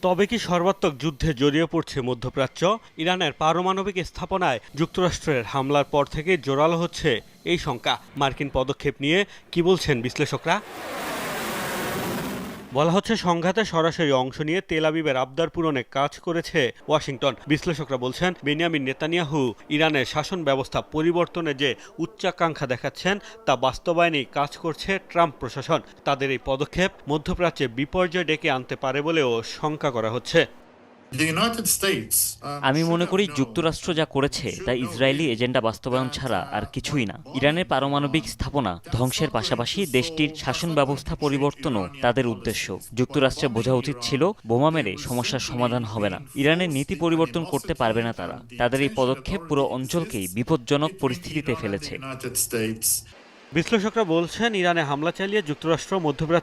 তবে কি সর্বাত্মক যুদ্ধে জড়িয়ে পড়ছে মধ্যপ্রাচ্য? ইরানের পারমাণবিক স্থাপনায় যুক্তরাষ্ট্রের হামলার পর থেকে জোরালো হচ্ছে এই শঙ্কা। মার্কিন পদক্ষেপ নিয়ে কি বলছেন বিশ্লেষকরা? বলা হচ্ছে সংঘাতে সরাসরি অংশ নিয়ে তেল আবিবের আবদার পূরণে কাজ করেছে ওয়াশিংটন। বিশ্লেষকরা বলছেন বেনিয়ামিন নেতানিয়াহু ইরানের শাসন ব্যবস্থা পরিবর্তনে যে উচ্চাকাঙ্ক্ষা দেখাচ্ছেন তা বাস্তবায়নেই কাজ করছে ট্রাম্প প্রশাসন। তাদের এই পদক্ষেপ মধ্যপ্রাচ্যে বিপর্যয় ডেকে আনতে পারে বলেও শঙ্কা করা হচ্ছে। আমি মনে করি যুক্তরাষ্ট্র যা করেছে তা ইসরায়েলি এজেন্ডা বাস্তবায়ন ছাড়া আর কিছুই না। ইরানের পারমাণবিক স্থাপনা ধ্বংসের পাশাপাশি দেশটির শাসন ব্যবস্থা পরিবর্তনও তাদের উদ্দেশ্য। যুক্তরাষ্ট্রের বোঝা উচিত ছিল বোমা মেরে সমস্যার সমাধান হবে না। ইরানের নীতি পরিবর্তন করতে পারবে না তারা। তাদের এই পদক্ষেপ পুরো অঞ্চলকেই বিপজ্জনক পরিস্থিতিতে ফেলেছে। বিশ্লেষকরা বলছেন ইরানে হামলা চালিয়ে যুক্তরাষ্ট্র মধ্যপ্রাচ্য